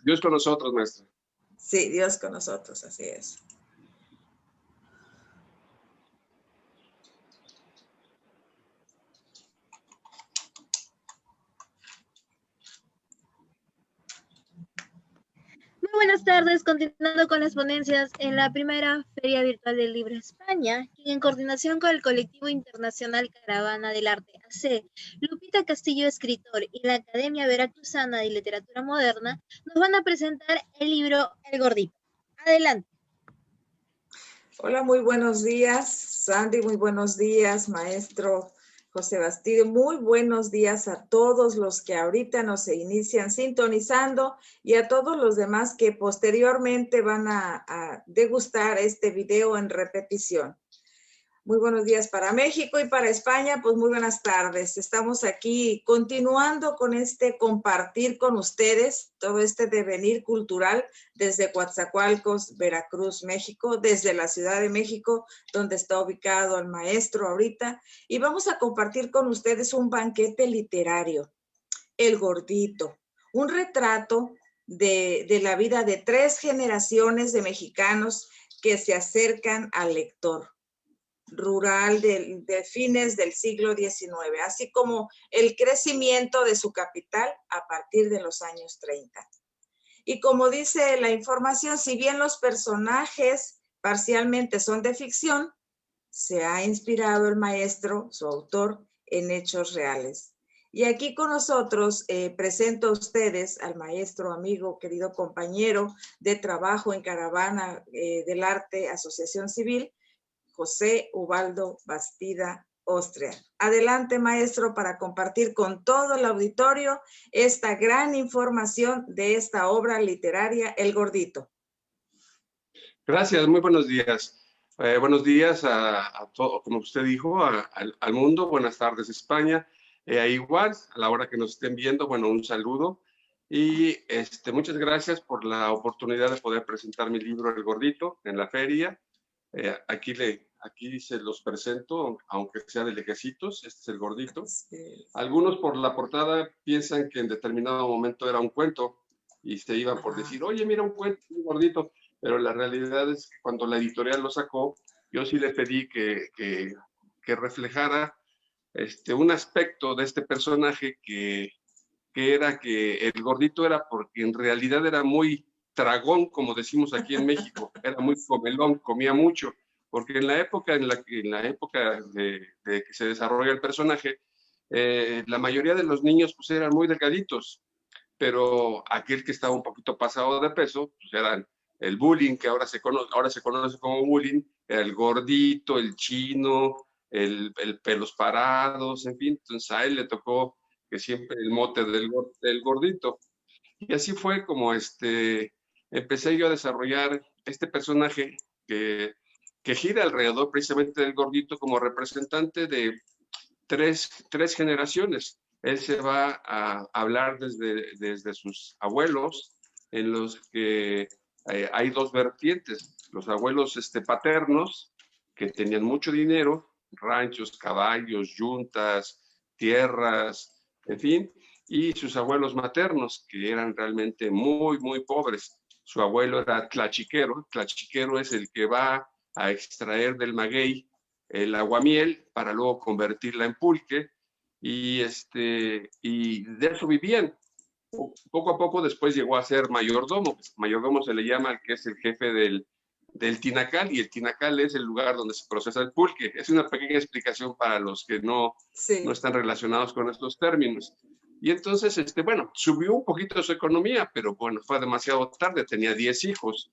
Dios con nosotros, maestra. Sí, Dios con nosotros, así es. Muy buenas tardes, continuando con las ponencias en la primera Feria Virtual del Libro España, quien en coordinación con el Colectivo Internacional Caravana del Arte AC, Lupita Castillo, escritor, y la Academia Veracruzana de Literatura Moderna, nos van a presentar el libro El Gordito. Adelante. Hola, muy buenos días, Sandy, muy buenos días, maestro José Bastido, muy buenos días a todos los que ahorita nos inician sintonizando y a todos los demás que posteriormente van a degustar este video en repetición. Muy buenos días para México y para España, pues muy buenas tardes. Estamos aquí continuando con este compartir con ustedes todo este devenir cultural desde Coatzacoalcos, Veracruz, México, desde la Ciudad de México, donde está ubicado el maestro ahorita, y vamos a compartir con ustedes un banquete literario, El Gordito, un retrato de la vida de 3 generaciones de mexicanos que se acercan al lector rural de fines del siglo XIX, así como el crecimiento de su capital a partir de los años 30. Y como dice la información, si bien los personajes parcialmente son de ficción, se ha inspirado el maestro, su autor, en hechos reales. Y aquí con nosotros presento a ustedes al maestro, amigo, querido compañero de trabajo en Caravana del Arte, Asociación Civil, José Ubaldo Bastida Ostria. Adelante, maestro, para compartir con todo el auditorio esta gran información de esta obra literaria, El Gordito. Gracias, muy buenos días. Buenos días a todo, como usted dijo, al mundo. Buenas tardes, España. Igual, a la hora que nos estén viendo, bueno, un saludo. Y muchas gracias por la oportunidad de poder presentar mi libro, El Gordito, en la feria. Aquí se los presento, aunque sea de lejecitos. Este es El Gordito. Sí. Algunos por la portada piensan que en determinado momento era un cuento y se iban por decir, oye, mira un cuento, un gordito. Pero la realidad es que cuando la editorial lo sacó, yo sí le pedí que reflejara un aspecto de este personaje que era que el gordito era porque en realidad era muy tragón, como decimos aquí en México, era muy comelón, comía mucho, porque en la época de que se desarrolla el personaje, la mayoría de los niños pues eran muy delgaditos, pero aquel que estaba un poquito pasado de peso, pues eran el bullying, que ahora se conoce como bullying, era el gordito, el chino, el pelos parados, en fin, entonces a él le tocó que siempre el mote del gordito. Y así fue como empecé yo a desarrollar este personaje que gira alrededor precisamente del gordito como representante de tres generaciones. Él se va a hablar desde sus abuelos, en los que hay 2 vertientes. Los abuelos paternos, que tenían mucho dinero, ranchos, caballos, yuntas, tierras, en fin, y sus abuelos maternos, que eran realmente muy, muy pobres. Su abuelo era tlachiquero. Tlachiquero es el que va a extraer del maguey el aguamiel para luego convertirla en pulque, y de eso vivían. Poco a poco después llegó a ser mayordomo. Mayordomo se le llama al que es el jefe del tinacal, y el tinacal es el lugar donde se procesa el pulque. Es una pequeña explicación para los que no están relacionados con estos términos. Y entonces, bueno, subió un poquito su economía, pero bueno, fue demasiado tarde, tenía 10 hijos.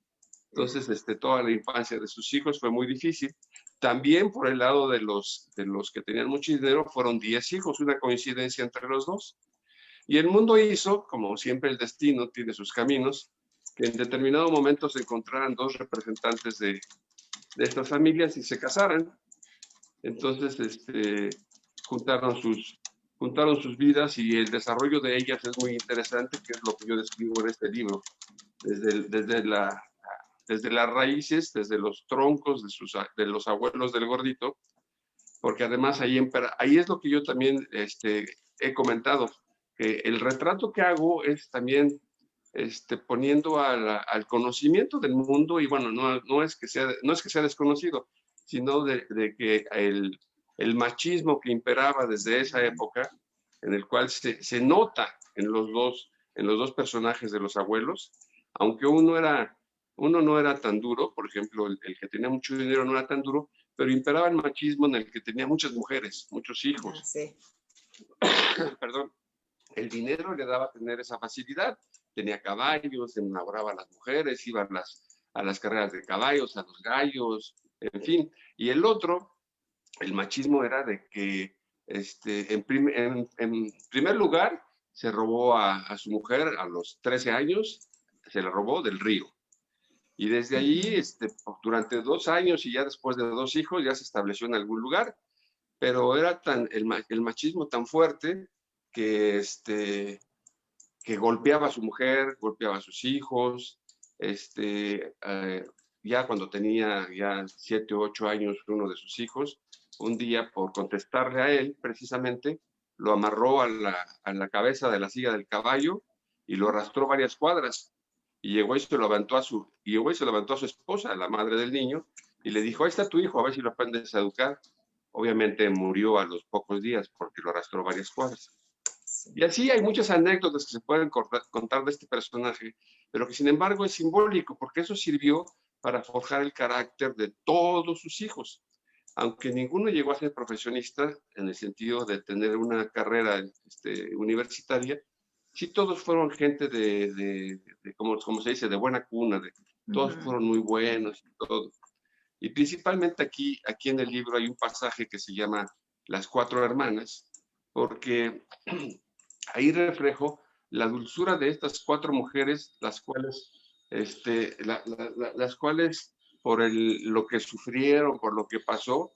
Entonces, toda la infancia de sus hijos fue muy difícil. También por el lado de los que tenían mucho dinero, fueron 10 hijos, una coincidencia entre los dos. Y el mundo hizo, como siempre el destino tiene sus caminos, que en determinado momento se encontraran 2 representantes de estas familias y se casaran. Entonces, juntaron sus vidas, y el desarrollo de ellas es muy interesante, que es lo que yo describo en este libro, desde las raíces, desde los troncos de los abuelos del gordito, porque además ahí es lo que yo también he comentado, que el retrato que hago es también poniendo al conocimiento del mundo, y bueno, no es que sea desconocido, sino de que el machismo que imperaba desde esa época, en el cual se nota en los dos personajes de los abuelos, aunque uno no era tan duro, por ejemplo, el que tenía mucho dinero no era tan duro, pero imperaba el machismo en el que tenía muchas mujeres, muchos hijos. Sí. Perdón, el dinero le daba a tener esa facilidad. Tenía caballos, enamoraba a las mujeres, iba a las carreras de caballos, a los gallos, en fin. Y el otro, el machismo era de que, en primer lugar, se robó a su mujer a los 13 años, se la robó del río. Y desde allí, durante 2 años y ya después de 2 hijos, ya se estableció en algún lugar. Pero era el machismo tan fuerte que, que golpeaba a su mujer, golpeaba a sus hijos, ya cuando tenía ya 7 u 8 años uno de sus hijos, un día por contestarle a él precisamente, lo amarró a la cabeza de la silla del caballo y lo arrastró varias cuadras y llegó y se lo levantó a su esposa, la madre del niño, y le dijo, ahí está tu hijo, a ver si lo aprendes a educar. Obviamente murió a los pocos días porque lo arrastró varias cuadras. Y así hay muchas anécdotas que se pueden contar de este personaje, pero que sin embargo es simbólico, porque eso sirvió para forjar el carácter de todos sus hijos. Aunque ninguno llegó a ser profesionista en el sentido de tener una carrera universitaria, sí todos fueron gente como se dice, de buena cuna, todos fueron muy buenos y todo. Y principalmente aquí en el libro hay un pasaje que se llama Las 4 hermanas, porque ahí reflejo la dulzura de estas 4 mujeres, las cuales por lo que sufrieron, por lo que pasó,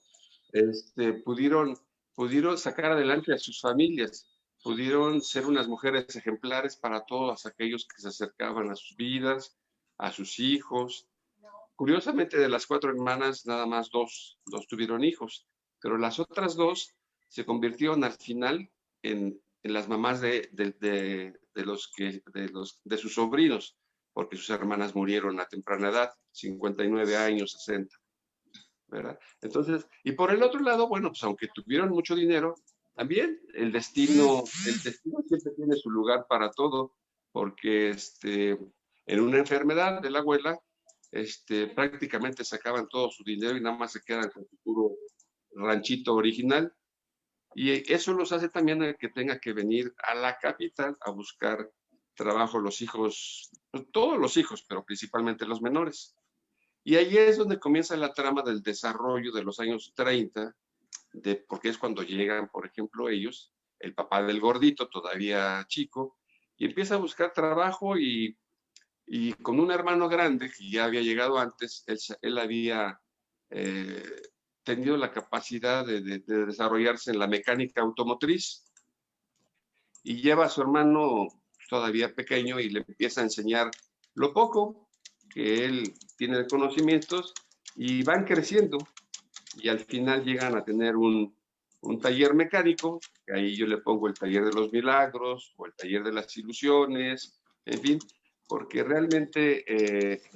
pudieron sacar adelante a sus familias, pudieron ser unas mujeres ejemplares para todos aquellos que se acercaban a sus vidas, a sus hijos. Curiosamente, de las 4 hermanas, nada más dos tuvieron hijos, pero las otras 2 se convirtieron al final en las mamás de sus sobrinos, porque sus hermanas murieron a temprana edad, 59 años, 60, ¿verdad? Entonces, y por el otro lado, bueno, pues aunque tuvieron mucho dinero, también el destino siempre tiene su lugar para todo, porque en una enfermedad de la abuela, prácticamente sacaban todo su dinero y nada más se quedan con su puro ranchito original. Y eso los hace también el que tenga que venir a la capital a buscar trabajo los hijos, todos los hijos, pero principalmente los menores. Y ahí es donde comienza la trama del desarrollo de los años 30, porque es cuando llegan, por ejemplo, ellos, el papá del gordito, todavía chico, y empieza a buscar trabajo y con un hermano grande que ya había llegado antes, él había tenido la capacidad de desarrollarse en la mecánica automotriz y lleva a su hermano todavía pequeño y le empieza a enseñar lo poco que él tiene de conocimientos y van creciendo y al final llegan a tener un taller mecánico, que ahí yo le pongo el taller de los milagros o el taller de las ilusiones, en fin, porque realmente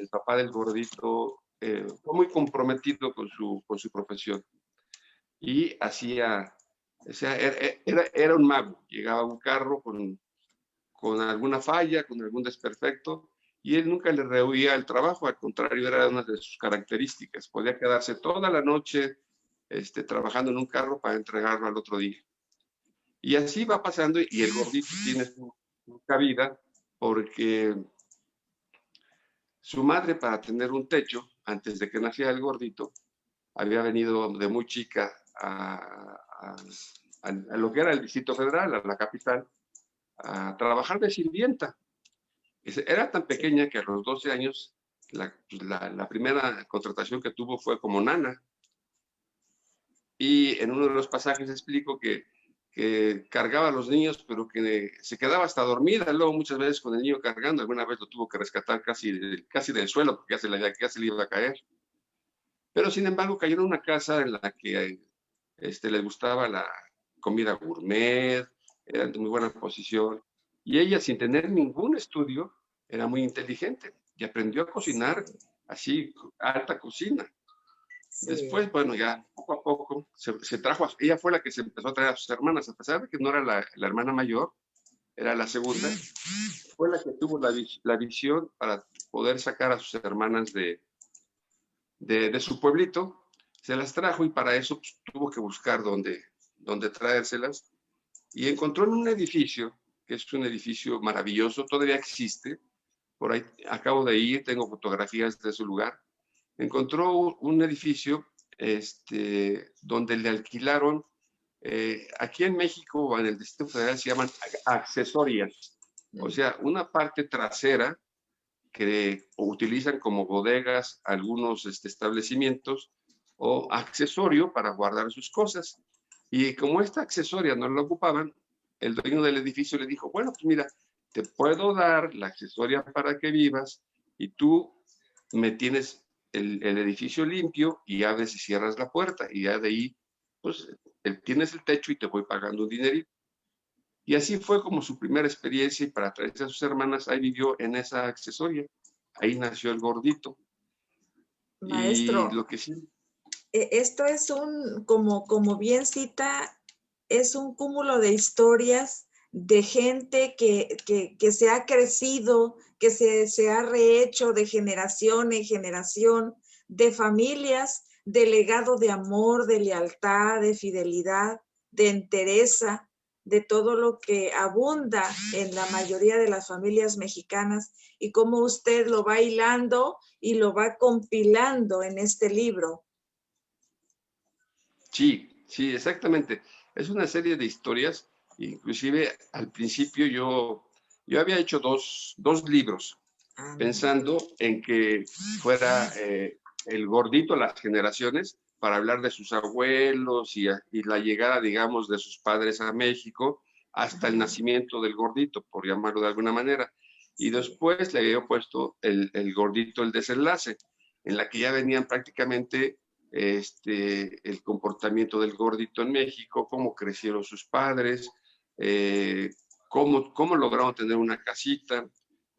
el papá del gordito fue muy comprometido con su profesión y hacía, o sea, era un mago, llegaba a un carro con alguna falla, con algún desperfecto, y él nunca le rehuía el trabajo, al contrario, era una de sus características, podía quedarse toda la noche trabajando en un carro para entregarlo al otro día. Y así va pasando, y el gordito tiene su cabida, porque su madre, para tener un techo, antes de que naciera el gordito, había venido de muy chica a lo que era el Distrito Federal, a la capital, a trabajar de sirvienta. Era tan pequeña que a los 12 años la primera contratación que tuvo fue como nana. Y en uno de los pasajes explico que cargaba a los niños, pero que se quedaba hasta dormida, luego muchas veces con el niño cargando. Alguna vez lo tuvo que rescatar casi del suelo, porque ya se le iba a caer. Pero sin embargo cayó en una casa en la que les gustaba la comida gourmet, era de muy buena posición, y ella, sin tener ningún estudio, era muy inteligente y aprendió a cocinar así, alta cocina. Sí. Después, bueno, ya poco a poco se trajo, ella fue la que se empezó a traer a sus hermanas, a pesar de que no era la hermana mayor, era la segunda, fue la que tuvo la visión para poder sacar a sus hermanas de su pueblito, se las trajo y para eso pues, tuvo que buscar dónde traérselas y encontró en un edificio, que es un edificio maravilloso, todavía existe, por ahí acabo de ir, tengo fotografías de su lugar, encontró un edificio donde le alquilaron, aquí en México o en el Distrito Federal se llaman accesorias, o sea, una parte trasera que utilizan como bodegas algunos establecimientos o accesorio para guardar sus cosas. Y como esta accesoria no la ocupaban, el dueño del edificio le dijo, bueno, pues mira, te puedo dar la accesoria para que vivas y tú me tienes el edificio limpio y abres y cierras la puerta y ya de ahí, pues tienes el techo y te voy pagando un dinerito. Y así fue como su primera experiencia y para traerse a sus hermanas, ahí vivió en esa accesoria. Ahí nació el gordito. Maestro, Y lo que sí. Esto es como bien cita, es un cúmulo de historias de gente que se ha crecido, que se ha rehecho de generación en generación, de familias, de legado de amor, de lealtad, de fidelidad, de entereza, de todo lo que abunda en la mayoría de las familias mexicanas y cómo usted lo va hilando y lo va compilando en este libro. Sí, sí, exactamente. Es una serie de historias, inclusive al principio yo había hecho dos libros, pensando en que fuera el gordito, las generaciones, para hablar de sus abuelos y la llegada, digamos, de sus padres a México, hasta el nacimiento del gordito, por llamarlo de alguna manera. Y después le había puesto el gordito, el desenlace, en la que ya venían prácticamente el comportamiento del gordito en México, cómo crecieron sus padres, cómo lograron tener una casita.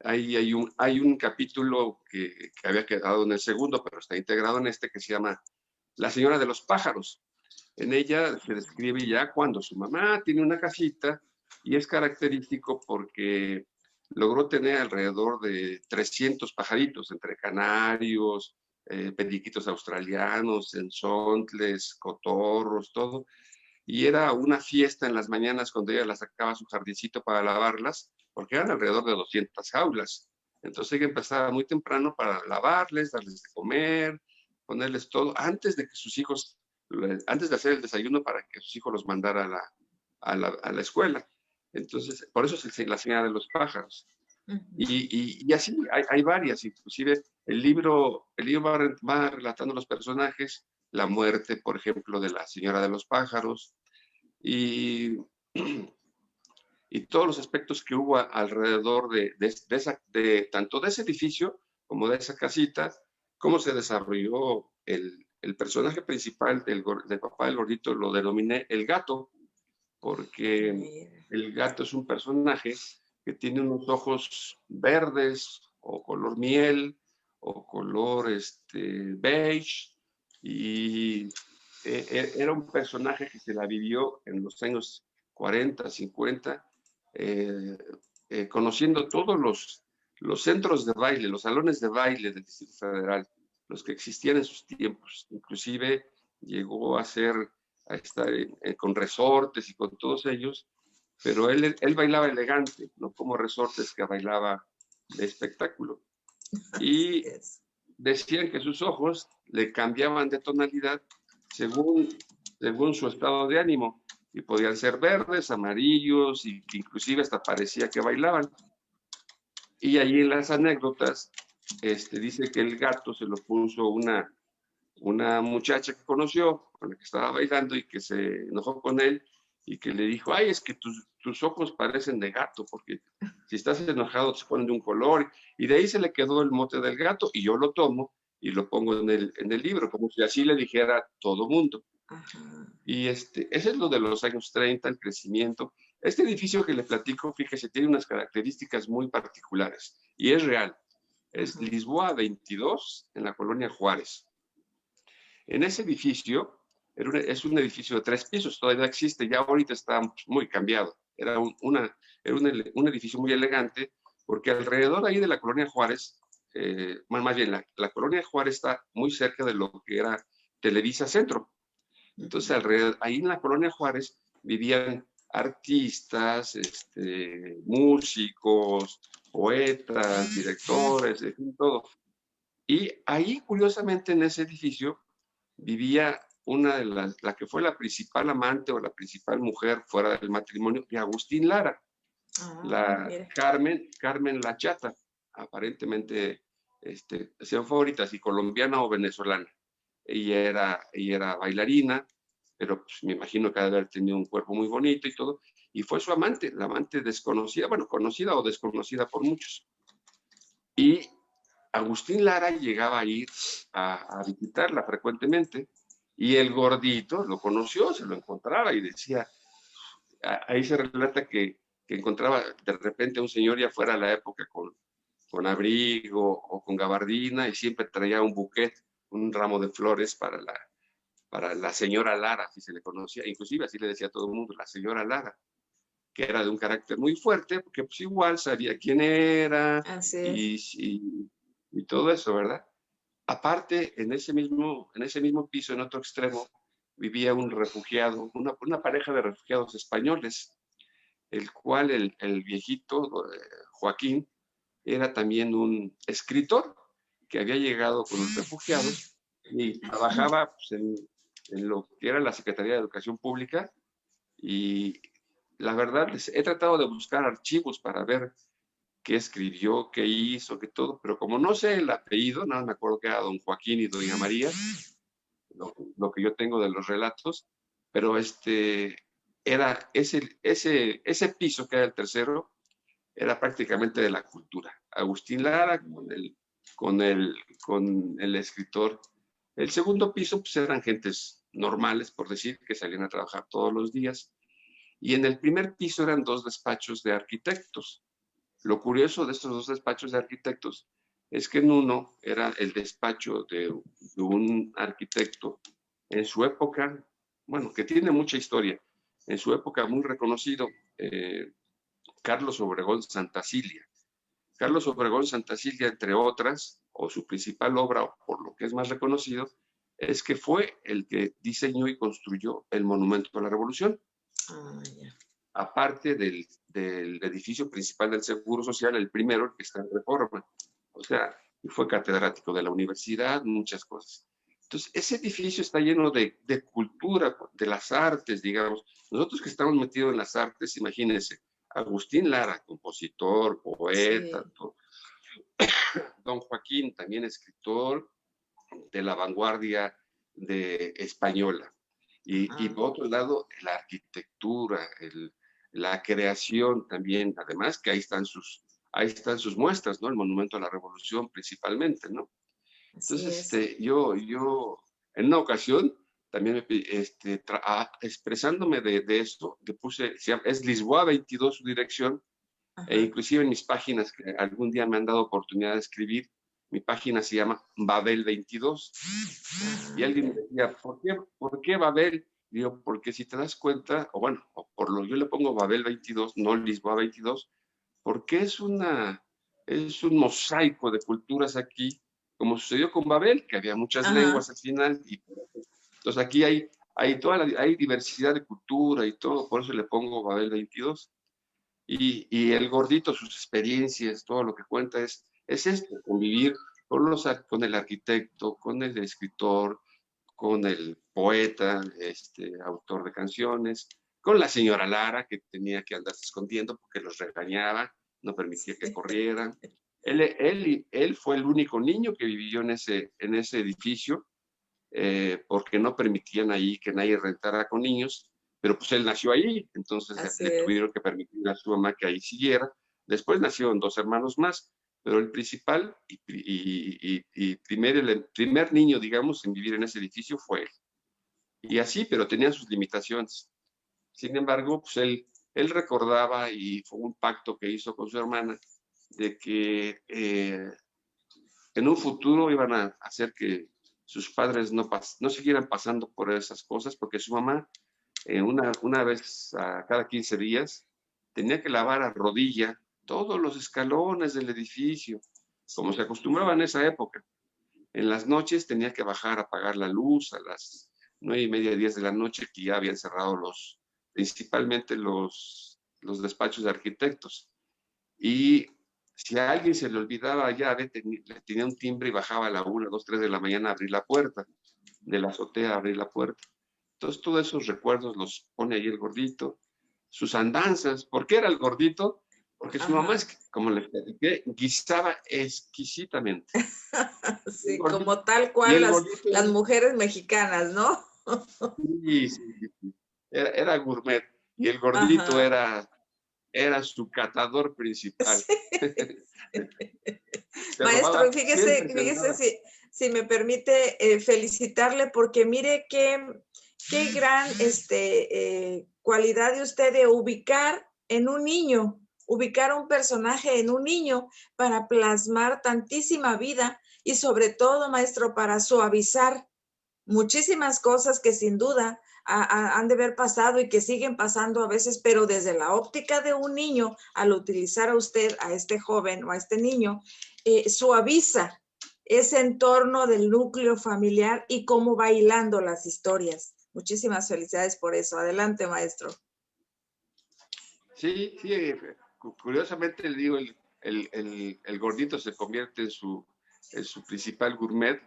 Ahí hay un capítulo que había quedado en el segundo, pero está integrado en este, que se llama La señora de los pájaros. En ella se describe ya cuando su mamá tiene una casita y es característico porque logró tener alrededor de 300 pajaritos, entre canarios, periquitos australianos, enzontles, cotorros, todo. Y era una fiesta en las mañanas cuando ella las sacaba a su jardincito para lavarlas, porque eran alrededor de 200 jaulas. Entonces ella empezaba muy temprano para lavarles, darles de comer, ponerles todo, antes de que sus hijos, antes de hacer el desayuno para que sus hijos los mandara a la escuela. Entonces, por eso es la señora de los pájaros. Y así hay varias, inclusive el libro va relatando los personajes, la muerte, por ejemplo, de la señora de los pájaros y todos los aspectos que hubo alrededor tanto de ese edificio como de esa casita, cómo se desarrolló el personaje principal del papá del gordito, lo denominé el gato, porque el gato es un personaje que tiene unos ojos verdes o color miel o color beige y era un personaje que se la vivió en los años 40, 50, conociendo todos los centros de baile, los salones de baile del Distrito Federal, los que existían en sus tiempos. Inclusive llegó a estar con resortes y con todos ellos, pero él bailaba elegante, no como resortes que bailaba de espectáculo. Y decían que sus ojos le cambiaban de tonalidad según su estado de ánimo, y podían ser verdes, amarillos, y inclusive hasta parecía que bailaban. Y allí en las anécdotas dice que el gato se lo puso una muchacha que conoció, con la que estaba bailando y que se enojó con él y que le dijo, ay, es que tus ojos parecen de gato, porque si estás enojado se ponen de un color, y de ahí se le quedó el mote del gato, y yo lo tomo y lo pongo en el libro, como si así le dijera todo mundo. Y ese es lo de los años 30, el crecimiento, Este edificio que le platico, fíjese, tiene unas características muy particulares y es real. Es Lisboa 22 en la colonia Juárez. En ese edificio, es un edificio de 3 pisos, todavía existe, ya ahorita está muy cambiado. Era un edificio muy elegante, porque alrededor ahí de la colonia Juárez, más bien la colonia Juárez está muy cerca de lo que era Televisa Centro. Entonces, ahí en la colonia Juárez vivían artistas, músicos, poetas, directores, en fin, todo. Y ahí, curiosamente, en ese edificio vivía una de la que fue la principal amante o la principal mujer fuera del matrimonio de Agustín Lara, Carmen La Chata, aparentemente, sean favoritas, si colombiana o venezolana. Ella era bailarina, pero pues, me imagino que ha de haber tenido un cuerpo muy bonito y todo, y fue su amante, la amante desconocida, bueno, conocida o desconocida por muchos. Y Agustín Lara llegaba a ir a visitarla frecuentemente, y el gordito lo conoció, se lo encontraba y decía, ahí se relata que encontraba de repente a un señor ya fuera de la época con abrigo o con gabardina, y siempre traía un buquet, un ramo de flores para la señora Lara, si se le conocía, inclusive así le decía a todo el mundo, la señora Lara, que era de un carácter muy fuerte, porque pues igual sabía quién era y todo eso, ¿verdad? Aparte, en ese mismo piso, en otro extremo, vivía un refugiado, una pareja de refugiados españoles, el cual el viejito, Joaquín, era también un escritor que había llegado con los refugiados y trabajaba pues, en lo que era la Secretaría de Educación Pública, y la verdad he tratado de buscar archivos para ver qué escribió, qué hizo, qué todo, pero como no sé el apellido, nada me acuerdo que era don Joaquín y doña María, lo que yo tengo de los relatos, pero era ese piso que era el tercero, era prácticamente de la cultura. Agustín Lara con el escritor. El segundo piso pues eran gentes normales, por decir, que salían a trabajar todos los días. Y en el primer piso eran 2 despachos de arquitectos. Lo curioso de estos 2 despachos de arquitectos es que en uno era el despacho de un arquitecto en su época, bueno, que tiene mucha historia, en su época muy reconocido, Carlos Obregón Santacilia. Carlos Obregón Santacilia, entre otras, o su principal obra, o por lo que es más reconocido, es que fue el que diseñó y construyó el Monumento a la Revolución. Aparte del edificio principal del Seguro Social, el primero, el que está en Reforma. O sea, fue catedrático de la universidad, muchas cosas. Entonces, ese edificio está lleno de cultura, de las artes, digamos. Nosotros que estamos metidos en las artes, imagínense, Agustín Lara, compositor, poeta, don Joaquín, también escritor de la vanguardia española. Y por otro lado, la arquitectura, la creación también, además que ahí están sus muestras, ¿no? El Monumento a la Revolución principalmente, ¿no? Entonces, yo en una ocasión también expresándome de esto, le puse, es Lisboa 22 su dirección, e inclusive en mis páginas que algún día me han dado oportunidad de escribir, mi página se llama Babel 22. Y alguien me decía, ¿por qué Babel? Digo, porque si te das cuenta, yo le pongo Babel 22, no Lisboa 22, porque es un mosaico de culturas aquí, como sucedió con Babel, que había muchas lenguas al final, y entonces aquí hay diversidad de cultura y todo, por eso le pongo Babel 22. Y el gordito, sus experiencias, todo lo que cuenta es esto, convivir con el arquitecto, con el escritor, con el poeta, autor de canciones, con la señora Lara, que tenía que andarse escondiendo porque los regañaba, no permitía que corrieran. Él fue el único niño que vivió en ese edificio, porque no permitían ahí que nadie rentara con niños, pero pues él nació ahí, entonces le tuvieron que permitir a su mamá que ahí siguiera. Después nacieron 2 hermanos más, pero el principal el primer niño, digamos, en vivir en ese edificio fue él. Y así, pero tenía sus limitaciones. Sin embargo, pues él él recordaba, y fue un pacto que hizo con su hermana, de que en un futuro iban a hacer que sus padres no siguieran pasando por esas cosas, porque su mamá, una vez a cada 15 días, tenía que lavar a rodilla todos los escalones del edificio, como se acostumbraba en esa época. En las noches tenía que bajar a apagar la luz a las 9:30, 10 de la noche, que ya habían cerrado principalmente los despachos de arquitectos. Y si a alguien se le olvidaba ya, le tenía un timbre y bajaba a la 1, 2, 3 de la mañana a abrir la puerta, de la azotea a abrir la puerta. Entonces, todos esos recuerdos los pone ahí el gordito, sus andanzas. ¿Por qué era el gordito? Porque su mamá, como les platiqué, guisaba exquisitamente. Sí, como tal cual las mujeres mexicanas, ¿no? Sí, sí, sí. Era gourmet. Y el gordito era su catador principal. Sí. Maestro, fíjese si me permite felicitarle, porque mire qué gran cualidad de usted de ubicar en un niño, ubicar un personaje en un niño para plasmar tantísima vida y sobre todo, maestro, para suavizar muchísimas cosas que sin duda han de haber pasado y que siguen pasando a veces, pero desde la óptica de un niño, al utilizar a usted, a este joven o a este niño, suaviza ese entorno del núcleo familiar y cómo va hilando las historias. Muchísimas felicidades por eso. Adelante, maestro. Sí, sí, curiosamente le digo, el gordito se convierte en su principal gourmet,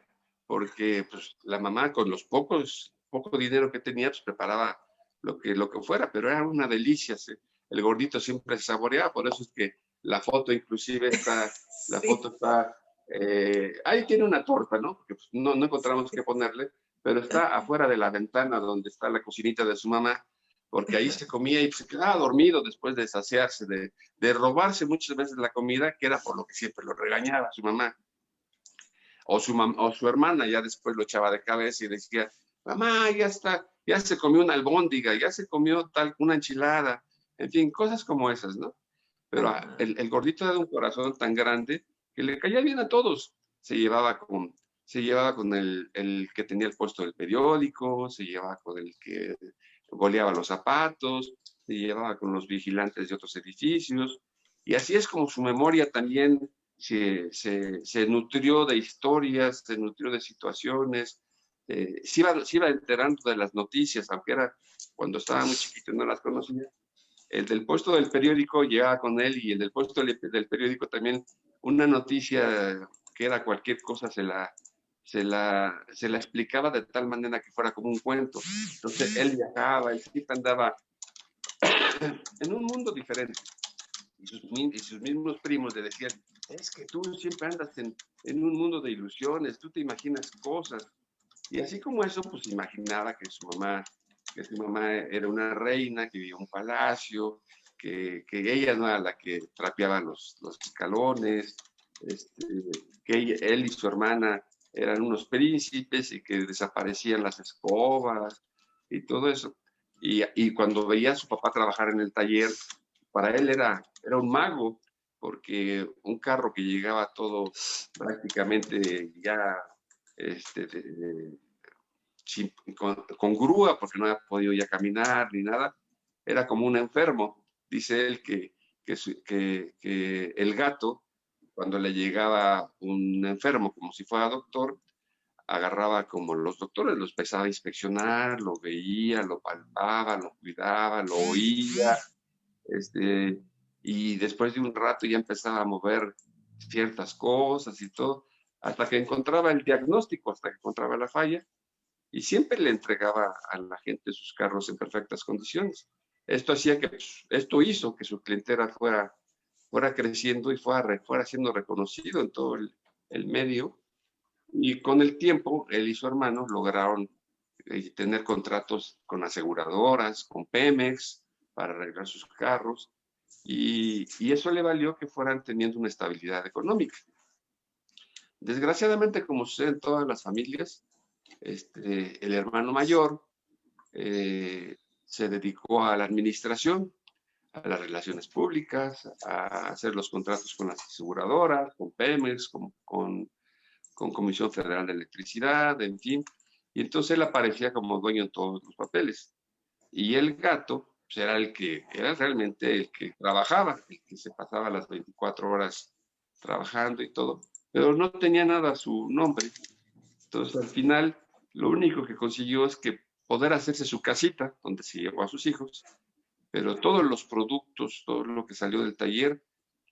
porque pues, la mamá con los poco dinero que tenía, pues preparaba lo que fuera, pero era una delicia. El gordito siempre saboreaba, por eso es que la foto inclusive está, sí. La foto está, ahí tiene una torta, ¿no? Porque pues, no encontramos qué ponerle, pero está afuera de la ventana donde está la cocinita de su mamá, porque ahí se comía y se quedaba dormido después de saciarse, de robarse muchas veces la comida, que era por lo que siempre lo regañaba su mamá. O su hermana ya después lo echaba de cabeza y decía, mamá, ya está, ya se comió una albóndiga, ya se comió una enchilada, en fin, cosas como esas, ¿no? Pero el gordito era un corazón tan grande que le caía bien a todos. Se llevaba con el que tenía el puesto del periódico, se llevaba con el que goleaba los zapatos, se llevaba con los vigilantes de otros edificios, y así es como su memoria también se nutrió de historias, se nutrió de situaciones, se iba enterando de las noticias, aunque era cuando estaba muy chiquito y no las conocía. El del puesto del periódico llegaba con él, y el del puesto del periódico también, una noticia que era cualquier cosa se la explicaba de tal manera que fuera como un cuento. Entonces él viajaba, él siempre andaba en un mundo diferente. Y sus mismos primos le decían, es que tú siempre andas en un mundo de ilusiones, tú te imaginas cosas. Y así como eso, pues imaginaba que su mamá era una reina, que vivía en un palacio, que ella no era la que trapeaba los escalones, que él y su hermana eran unos príncipes y que desaparecían las escobas y todo eso. Y cuando veía a su papá trabajar en el taller, para él era un mago, porque un carro que llegaba todo prácticamente ya con grúa, porque no había podido ya caminar ni nada, era como un enfermo. Dice él que el gato, cuando le llegaba un enfermo, como si fuera doctor, agarraba como los doctores, lo empezaba a inspeccionar, lo veía, lo palpaba, lo cuidaba, lo oía, y después de un rato ya empezaba a mover ciertas cosas y todo, hasta que encontraba el diagnóstico, hasta que encontraba la falla, y siempre le entregaba a la gente sus carros en perfectas condiciones. Esto hizo que su clientela fuera creciendo y fuera siendo reconocido en todo el medio. Y con el tiempo, él y su hermano lograron tener contratos con aseguradoras, con Pemex, para arreglar sus carros, y eso le valió que fueran teniendo una estabilidad económica. Desgraciadamente, como sucede en todas las familias, el hermano mayor se dedicó a la administración, a las relaciones públicas, a hacer los contratos con las aseguradoras, con Pemex, con Comisión Federal de Electricidad, en fin. Y entonces él aparecía como dueño en todos los papeles. Y el gato pues, era realmente el que trabajaba, el que se pasaba las 24 horas trabajando y todo, pero no tenía nada a su nombre. Entonces al final lo único que consiguió es que poder hacerse su casita, donde se llevó a sus hijos, pero todos los productos, todo lo que salió del taller,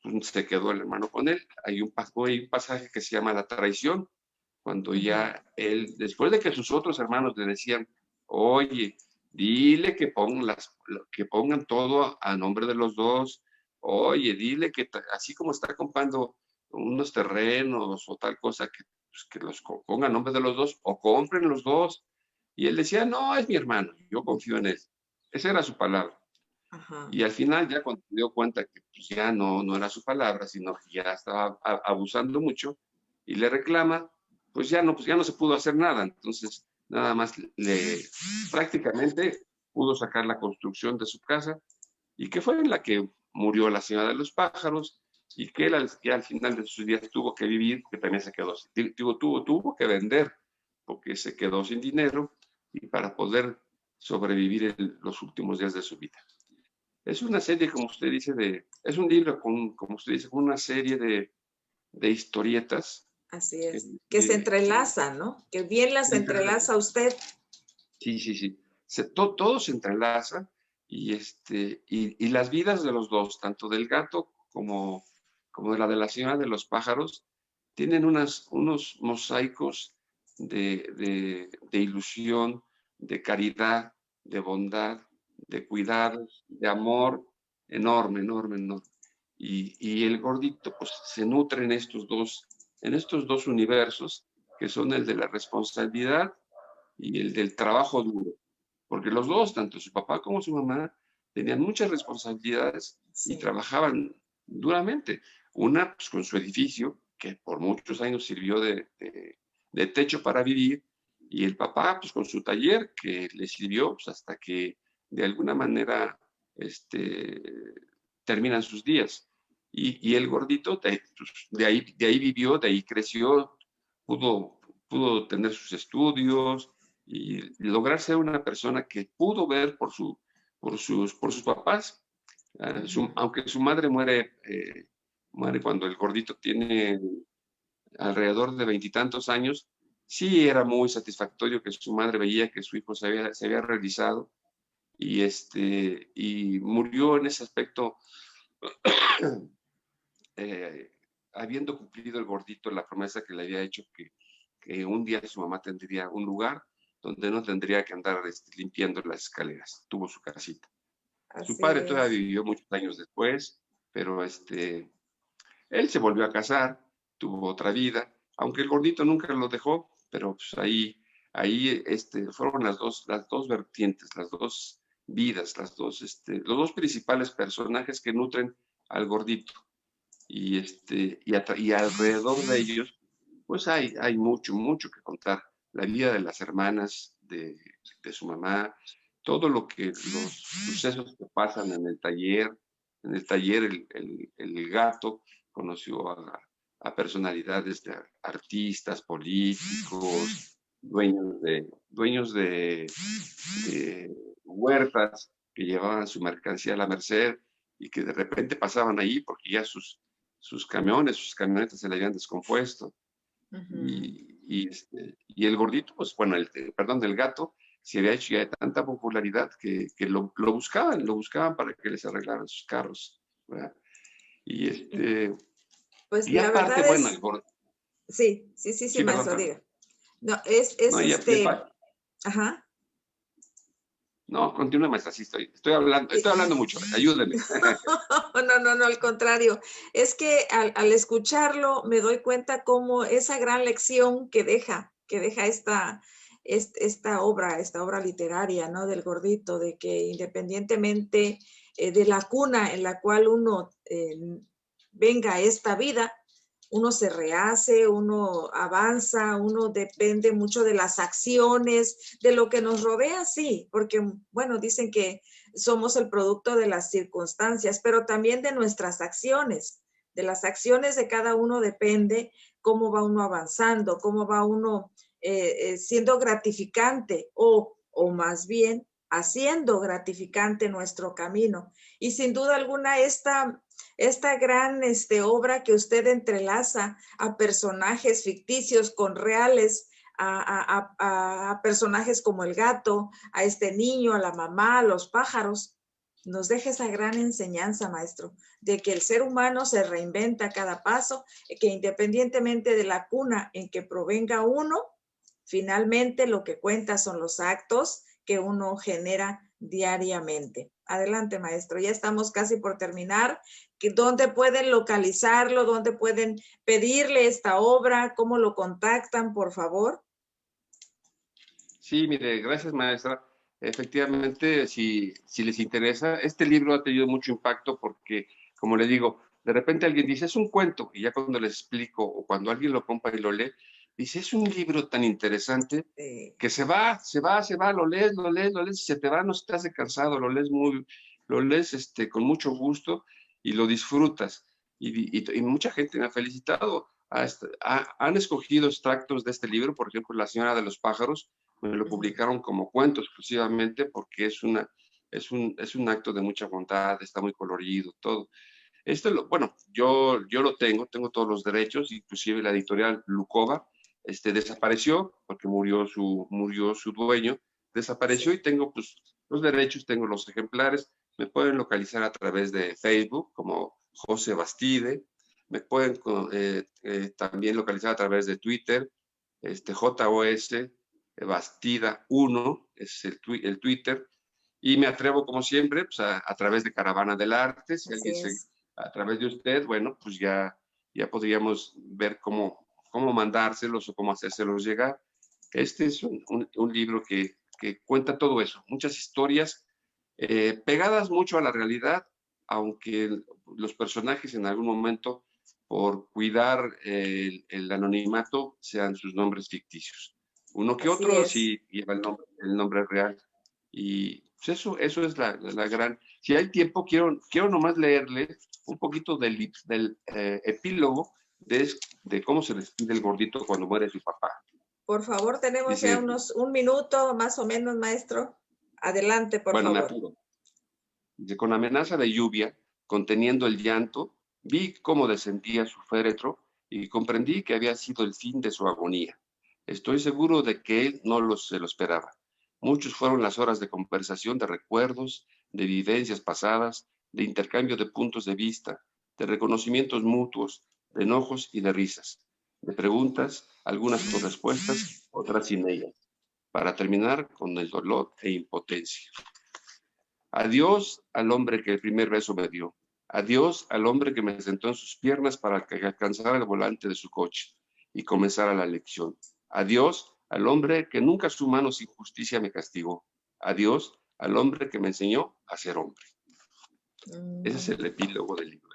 pues, se quedó el hermano con él. Hay un pasaje que se llama La Traición, cuando ya él, después de que sus otros hermanos le decían, oye, dile que pongan todo a nombre de los dos, oye, dile que así como está comprando unos terrenos o tal cosa, pues, que los pongan a nombre de los dos o compren los dos. Y él decía, no, es mi hermano, yo confío en él. Esa era su palabra. Ajá. Y al final, ya cuando se dio cuenta que pues, ya no era su palabra, sino que ya estaba abusando mucho, y le reclama, pues ya no se pudo hacer nada. Entonces, nada más prácticamente pudo sacar la construcción de su casa, y que fue en la que murió la señora de los pájaros, y que él al final de sus días tuvo que vivir, que también se quedó, tuvo que vender, porque se quedó sin dinero, y para poder sobrevivir los últimos días de su vida. Es una serie, como usted dice, es un libro, como usted dice, con una serie de historietas. Así es, que se entrelaza, ¿no? Que bien las entrelaza usted. Sí. Todo se entrelaza y las vidas de los dos, tanto del gato como de la señora de los pájaros, tienen unos mosaicos de ilusión, de caridad, de bondad, de cuidados, de amor enorme. Y el gordito pues se nutre en estos dos universos, que son el de la responsabilidad y el del trabajo duro. Porque los dos, tanto su papá como su mamá, tenían muchas responsabilidades y trabajaban duramente. Una pues, con su edificio, que por muchos años sirvió de techo para vivir, y el papá pues, con su taller, que le sirvió pues, hasta que de alguna manera terminan sus días. Y el gordito de ahí vivió, de ahí creció, pudo tener sus estudios y lograr ser una persona que pudo ver por sus papás. Aunque su madre muere cuando el gordito tiene alrededor de 20 y tantos años, sí era muy satisfactorio que su madre veía que su hijo se había realizado y murió en ese aspecto habiendo cumplido el gordito la promesa que le había hecho que un día su mamá tendría un lugar donde no tendría que andar limpiando las escaleras. Tuvo su casita. Su padre todavía vivió muchos años después, pero él se volvió a casar, tuvo otra vida, aunque el gordito nunca lo dejó, pero pues ahí fueron las dos vertientes, las dos vidas, los dos principales personajes que nutren al gordito. Y alrededor de ellos, pues hay mucho que contar. La vida de las hermanas, de su mamá, todo lo que los sucesos que pasan en el taller. En el taller el gato conoció a personalidades de artistas, políticos, dueños de huertas que llevaban su mercancía a la merced y que de repente pasaban ahí porque ya sus camionetas se le habían descompuesto. Y el gordito, pues bueno, el gato se había hecho ya de tanta popularidad que lo buscaban para que les arreglaran sus carros, ¿verdad? Pues y la aparte, verdad bueno, es... el gordo. Sí, maestro, diga. No, Ajá. No, continúa, maestra, sí estoy hablando mucho, ayúdeme. No, al contrario. Es que al escucharlo me doy cuenta cómo esa gran lección que deja esta obra literaria, ¿no? Del gordito, de que independientemente de la cuna en la cual uno venga a esta vida, uno se rehace, uno avanza, uno depende mucho de las acciones, de lo que nos rodea, sí, porque, bueno, dicen que somos el producto de las circunstancias, pero también de nuestras acciones. De las acciones de cada uno depende cómo va uno avanzando, cómo va uno siendo gratificante o más bien haciendo gratificante nuestro camino. Y sin duda alguna esta gran obra que usted entrelaza a personajes ficticios con reales, a personajes como el gato, a este niño, a la mamá, a los pájaros, nos deja esa gran enseñanza, maestro, de que el ser humano se reinventa a cada paso, que independientemente de la cuna en que provenga uno, finalmente lo que cuenta son los actos que uno genera diariamente. Adelante, maestro. Ya estamos casi por terminar. ¿Dónde pueden localizarlo? ¿Dónde pueden pedirle esta obra? ¿Cómo lo contactan, por favor? Sí, mire, gracias, maestra. Efectivamente, si les interesa, este libro ha tenido mucho impacto porque, como le digo, de repente alguien dice, es un cuento, y ya cuando les explico, o cuando alguien lo compra y lo lee, dice, es un libro tan interesante que se va, lo lees, y se te va, no se te hace cansado, lo lees con mucho gusto y lo disfrutas. Y mucha gente me ha felicitado. Han escogido extractos de este libro, por ejemplo, La Señora de los Pájaros, me lo publicaron como cuento exclusivamente porque es un acto de mucha bondad, está muy colorido, todo. Bueno, yo lo tengo todos los derechos, inclusive la editorial Lukova, desapareció porque murió su dueño, desapareció y tengo pues los derechos, tengo los ejemplares. Me pueden localizar a través de Facebook como José Bastide, me pueden también localizar a través de Twitter, JOS Bastida 1 es el Twitter, y me atrevo como siempre pues, a través de Caravana del Arte, si alguien a través de usted, bueno, pues ya podríamos ver cómo mandárselos o cómo hacérselos llegar. Este es un libro que cuenta todo eso, muchas historias pegadas mucho a la realidad, aunque los personajes en algún momento, por cuidar el anonimato, sean sus nombres ficticios. Uno que otro sí lleva el nombre real. Y pues eso es la gran... Si hay tiempo, quiero nomás leerle un poquito del epílogo de cómo se despide el gordito cuando muere su papá. Por favor, tenemos ya un minuto más o menos, maestro. Adelante, por favor. Me apuro. Con amenaza de lluvia, conteniendo el llanto, vi cómo descendía su féretro y comprendí que había sido el fin de su agonía. Estoy seguro de que él no se lo esperaba. Muchos fueron las horas de conversación, de recuerdos, de vivencias pasadas, de intercambio de puntos de vista, de reconocimientos mutuos, de enojos y de risas, de preguntas, algunas con respuestas, otras sin ellas, para terminar con el dolor e impotencia. Adiós al hombre que el primer beso me dio. Adiós al hombre que me sentó en sus piernas para que alcanzara el volante de su coche y comenzara la lección. Adiós al hombre que nunca su mano sin justicia me castigó. Adiós al hombre que me enseñó a ser hombre. Ese es el epílogo del libro.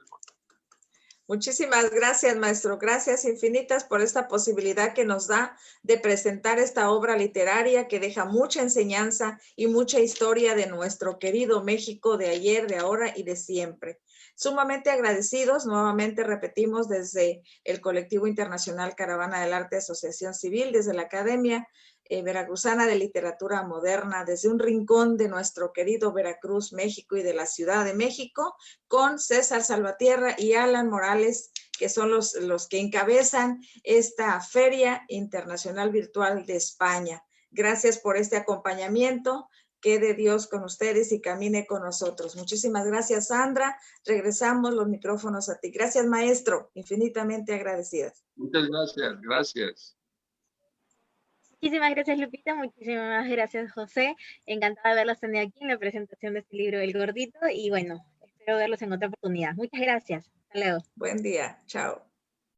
Muchísimas gracias, maestro. Gracias infinitas por esta posibilidad que nos da de presentar esta obra literaria que deja mucha enseñanza y mucha historia de nuestro querido México de ayer, de ahora y de siempre. Sumamente agradecidos, nuevamente repetimos, desde el Colectivo Internacional Caravana del Arte Asociación Civil, desde la Academia Veracruzana de Literatura Moderna, desde un rincón de nuestro querido Veracruz, México y de la Ciudad de México, con César Salvatierra y Alan Morales, que son los que encabezan esta Feria Internacional Virtual de España. Gracias por este acompañamiento. Quede Dios con ustedes y camine con nosotros. Muchísimas gracias, Sandra. Regresamos los micrófonos a ti. Gracias, maestro. Infinitamente agradecidas. Muchas gracias. Gracias. Muchísimas gracias, Lupita. Muchísimas gracias, José. Encantada de verlos tenido aquí en la presentación de este libro, El Gordito. Y bueno, espero verlos en otra oportunidad. Muchas gracias. Hasta luego. Buen día. Chao.